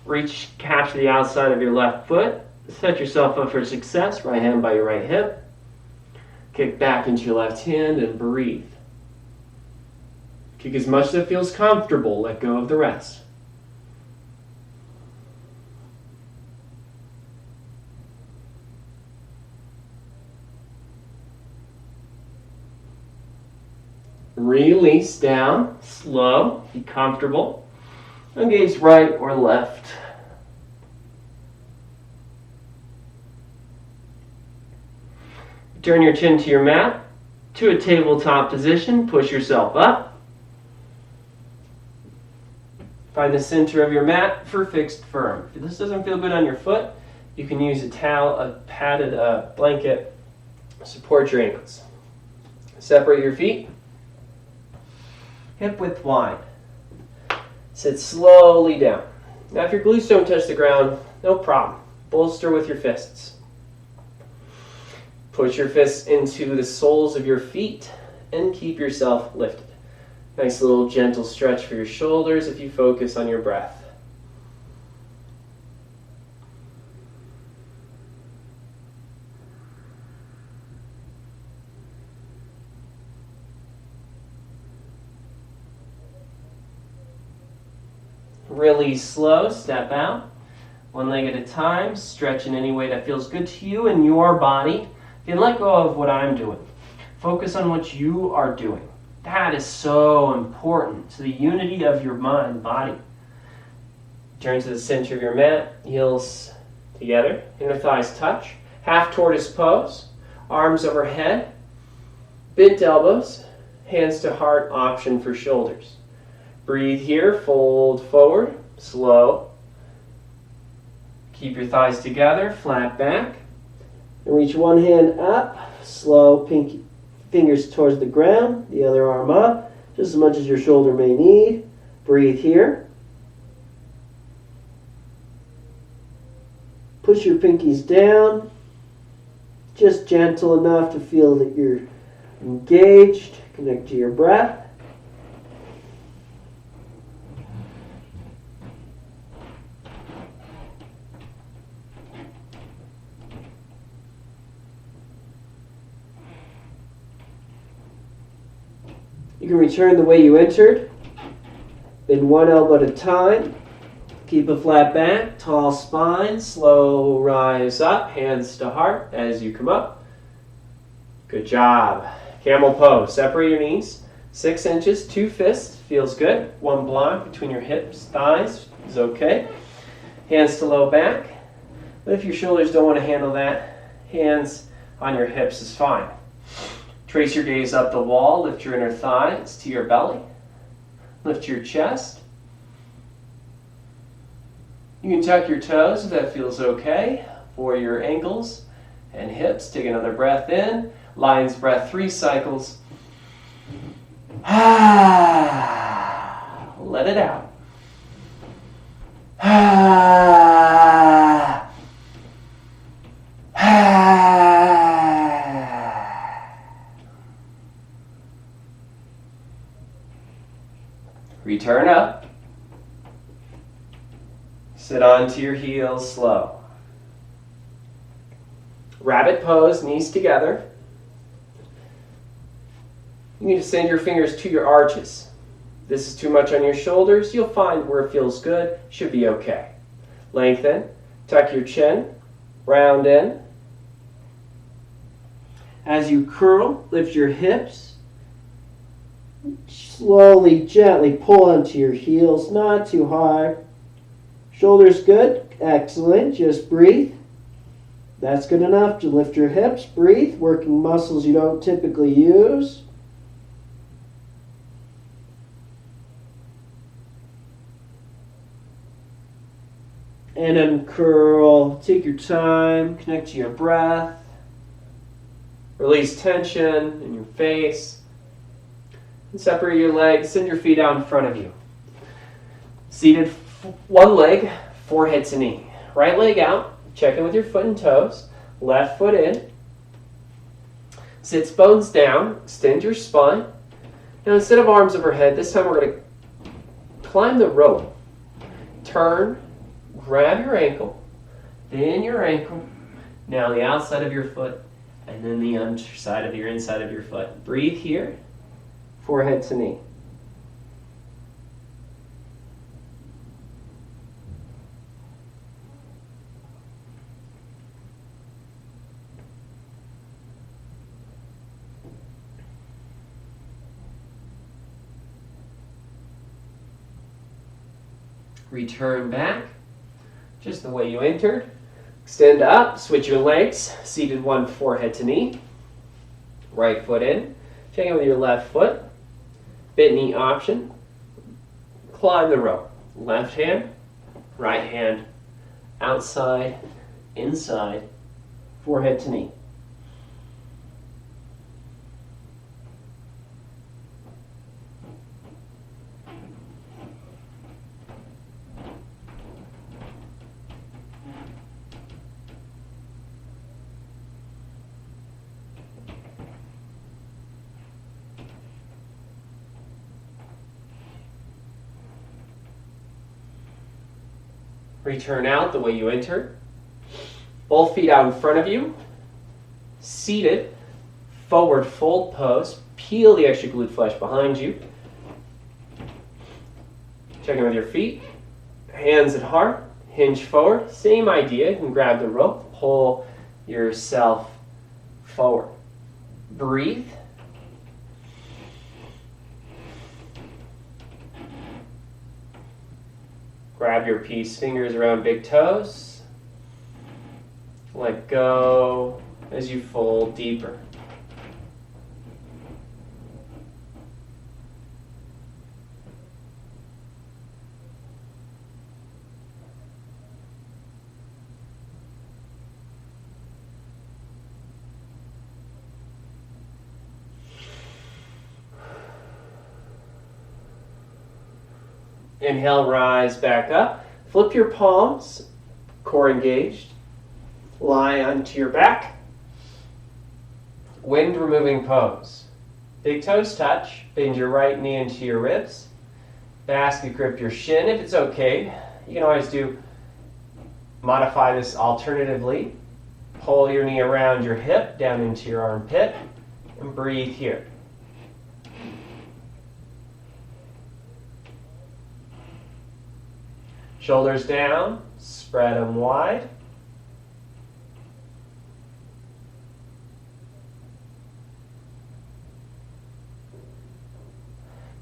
Reach, catch the outside of your left foot. Set yourself up for success. Right hand by your right hip. Kick back into your left hand and breathe. Kick as much as it feels comfortable. Let go of the rest. Release down, slow, be comfortable. Engage right or left. Turn your chin to your mat, to a tabletop position, push yourself up. Find the center of your mat for fixed firm. If this doesn't feel good on your foot, you can use a towel, a padded blanket, support your ankles. Separate your feet. Hip width wide. Sit slowly down. Now if your glutes don't touch the ground, no problem. Bolster with your fists. Put your fists into the soles of your feet and keep yourself lifted. Nice little gentle stretch for your shoulders if you focus on your breath. Really slow, step out. One leg at a time, stretch in any way that feels good to you and your body. And let go of what I'm doing. Focus on what you are doing. That is so important to the unity of your mind, body. Turn to the center of your mat, heels together, inner thighs touch. Half tortoise pose, arms overhead, bent elbows, hands to heart option for shoulders. Breathe here, fold forward, slow. Keep your thighs together, flat back. And reach one hand up, slow, pinky fingers towards the ground, the other arm up, just as much as your shoulder may need. Breathe here. Push your pinkies down, just gentle enough to feel that you're engaged. Connect to your breath. You can return the way you entered. Bend one elbow at a time. Keep a flat back, tall spine, slow rise up, hands to heart as you come up. Good job. Camel pose. Separate your knees. 6 inches, 2 fists. Feels good. One block between your hips, thighs is okay. Hands to low back. But if your shoulders don't want to handle that, hands on your hips is fine. Trace your gaze up the wall, lift your inner thighs to your belly. Lift your chest. You can tuck your toes if that feels okay. For your ankles and hips, take another breath in. Lion's breath, 3 cycles. Let it out. Return up. Sit onto your heels slow. Rabbit pose, knees together. You need to send your fingers to your arches. If this is too much on your shoulders, you'll find where it feels good, should be okay. Lengthen, tuck your chin, round in. As you curl, lift your hips. Slowly, gently pull onto your heels, not too hard. Shoulders good, excellent, just breathe. That's good enough to lift your hips, breathe, working muscles you don't typically use. And uncurl, take your time, connect to your breath. Release tension in your face. And separate your legs, send your feet out in front of you. Seated, one leg, forehead to knee. Right leg out, check in with your foot and toes. Left foot in. Sits bones down, extend your spine. Now instead of arms overhead, this time we're going to climb the rope. Turn, grab your ankle, then your ankle, now the outside of your foot, and then the underside of your inside of your foot. Breathe here, forehead to knee. Return back, just the way you entered. Extend up, switch your legs, seated one, forehead to knee. Right foot in, check in with your left foot. Bent knee option. Climb the rope. Left hand, right hand, outside, inside, forehead to knee. Return out the way you entered. Both feet out in front of you. Seated, forward fold pose. Peel the extra glute flesh behind you. Check in with your feet. Hands at heart. Hinge forward. Same idea. You can grab the rope. Pull yourself forward. Breathe. Grab your peace fingers around big toes. Let go as you fold deeper. Inhale, rise back up. Flip your palms, core engaged. Lie onto your back. Wind removing pose. Big toes touch. Bend your right knee into your ribs. Basket grip your shin if it's okay. You can always modify this alternatively. Pull your knee around your hip, down into your armpit, and breathe here. Shoulders down, spread them wide.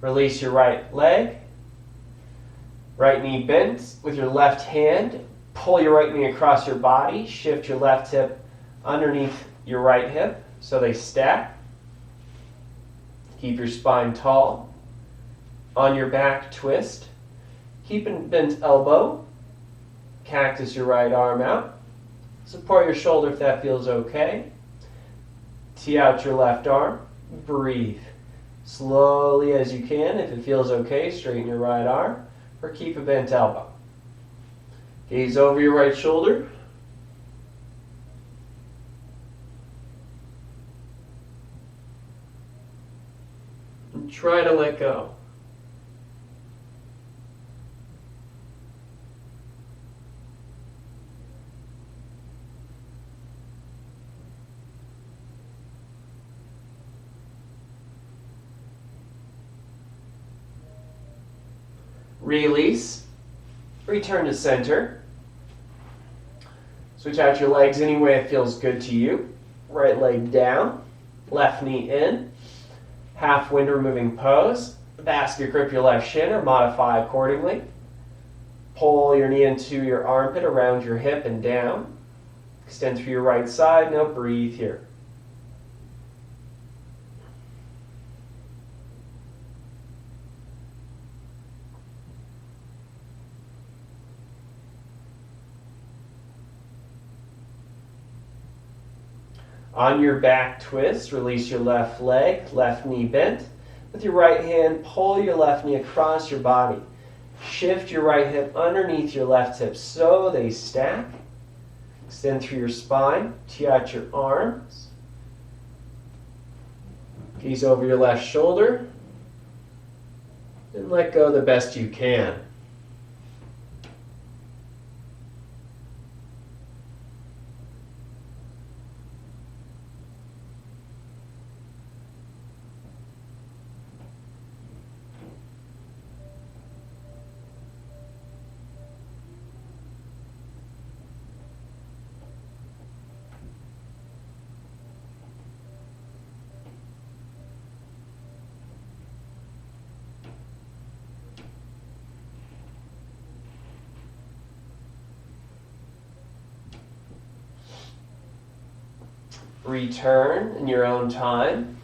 Release your right leg. Right knee bent with your left hand. Pull your right knee across your body. Shift your left hip underneath your right hip so they stack. Keep your spine tall. On your back, twist. Keep a bent elbow. Cactus your right arm out. Support your shoulder if that feels okay. Tee out your left arm. Breathe. Slowly as you can. If it feels okay, straighten your right arm or keep a bent elbow. Gaze over your right shoulder. And try to let go. Release. Return to center. Switch out your legs any way it feels good to you. Right leg down. Left knee in. Half wind removing pose. Basket grip your left shin or modify accordingly. Pull your knee into your armpit around your hip and down. Extend through your right side. Now breathe here. On your back twist, release your left leg, left knee bent. With your right hand, pull your left knee across your body. Shift your right hip underneath your left hip so they stack. Extend through your spine, tee out your arms. Gaze over your left shoulder. And let go the best you can. Return in your own time.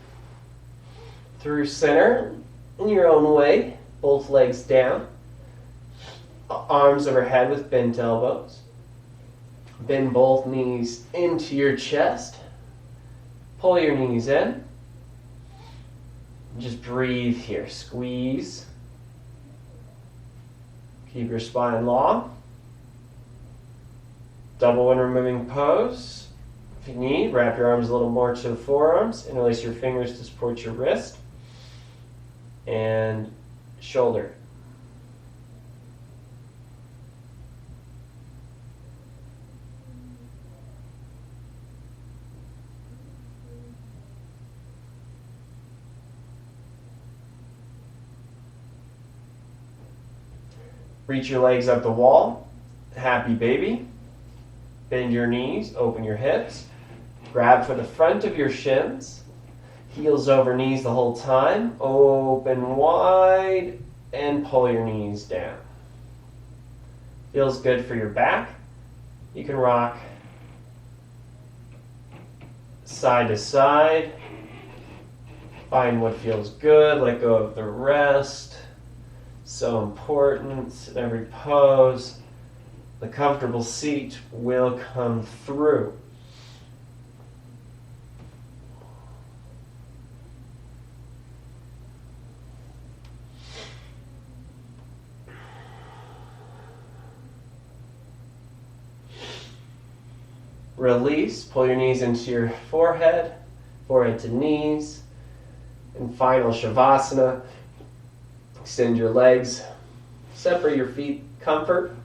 Through center in your own way. Both legs down. Arms overhead with bent elbows. Bend both knees into your chest. Pull your knees in. Just breathe here. Squeeze. Keep your spine long. Double when removing pose. If you need, wrap your arms a little more to the forearms. Interlace your fingers to support your wrist. And shoulder. Reach your legs up the wall. Happy baby. Bend your knees, open your hips. Grab for the front of your shins. Heels over knees the whole time. Open wide and pull your knees down. Feels good for your back. You can rock side to side. Find what feels good. Let go of the rest. So important in every pose. The comfortable seat will come through. Release, pull your knees into your forehead, forehead to knees. And final Shavasana. Extend your legs, separate your feet, comfort.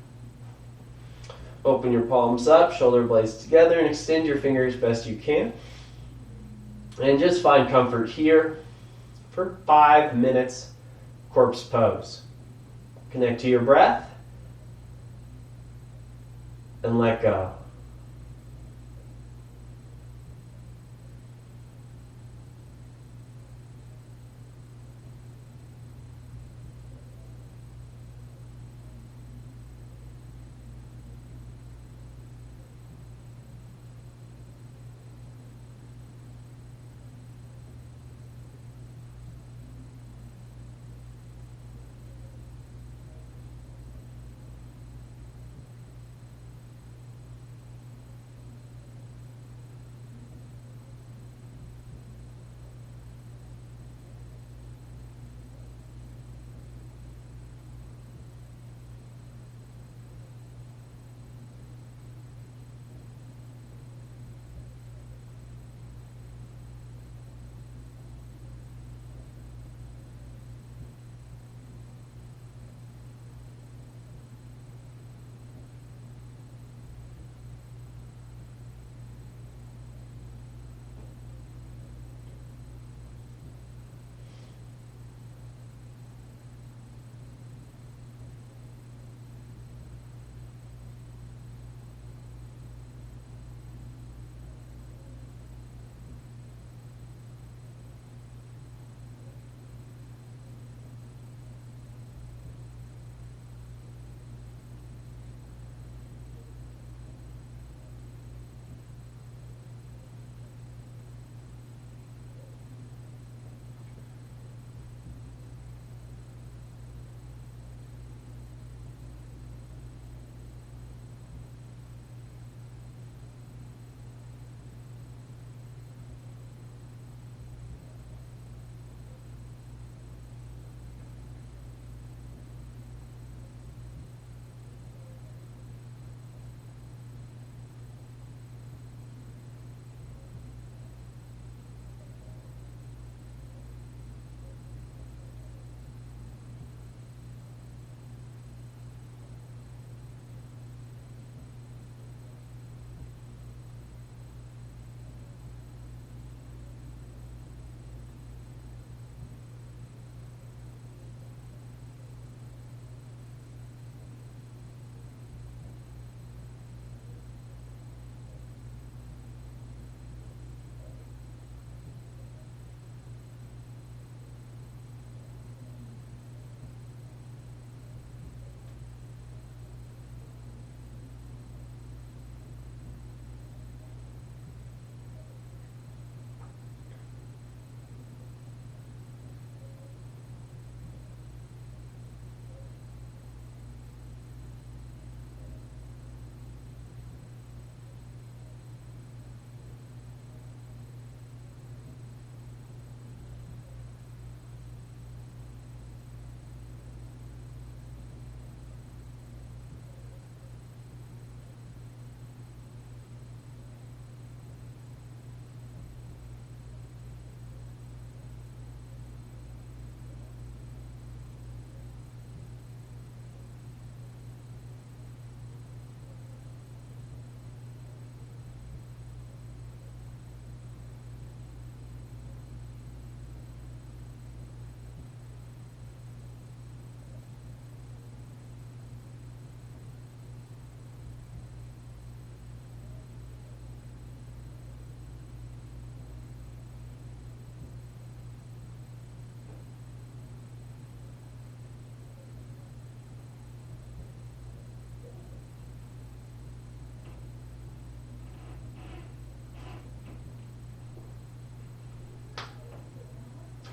Open your palms up, shoulder blades together, and extend your fingers best you can. And just find comfort here for 5 minutes, corpse pose. Connect to your breath and let go.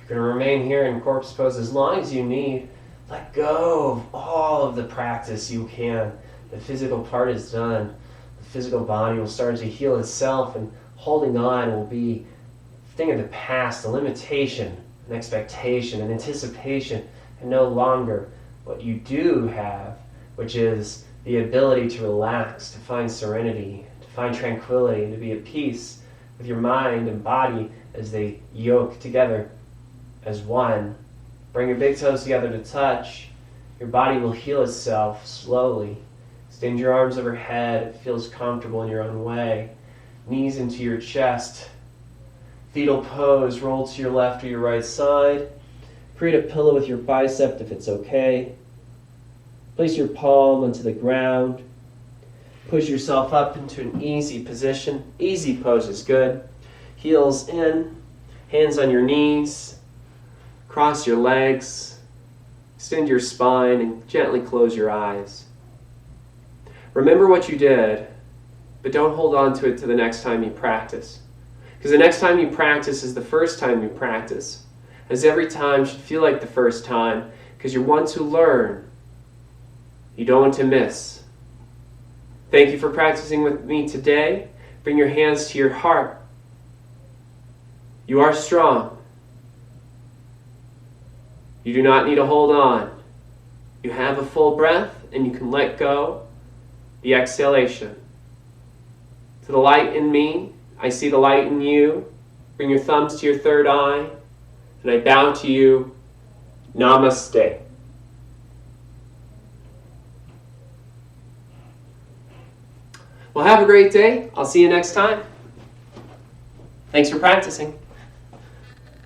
You're going to remain here in corpse pose as long as you need. Let go of all of the practice you can. The physical part is done. The physical body will start to heal itself, and holding on will be a thing of the past, a limitation, an expectation, an anticipation, and no longer what you do have, which is the ability to relax, to find serenity, to find tranquility, to be at peace with your mind and body as they yoke together as one. Bring your big toes together to touch. Your body will heal itself slowly. Extend your arms overhead. It feels comfortable in your own way. Knees into your chest. Fetal pose. Roll to your left or your right side. Create a pillow with your bicep if it's okay. Place your palm onto the ground. Push yourself up into an easy position. Easy pose is good. Heels in. Hands on your knees. Cross your legs. Extend your spine and gently close your eyes. Remember what you did, but don't hold on to it to the next time you practice. Because the next time you practice is the first time you practice. As every time should feel like the first time, because you're one to learn. You don't want to miss. Thank you for practicing with me today. Bring your hands to your heart. You are strong. You do not need to hold on. You have a full breath and you can let go. The exhalation. To the light in me, I see the light in you. Bring your thumbs to your third eye and I bow to you. Namaste. Well, have a great day. I'll see you next time. Thanks for practicing.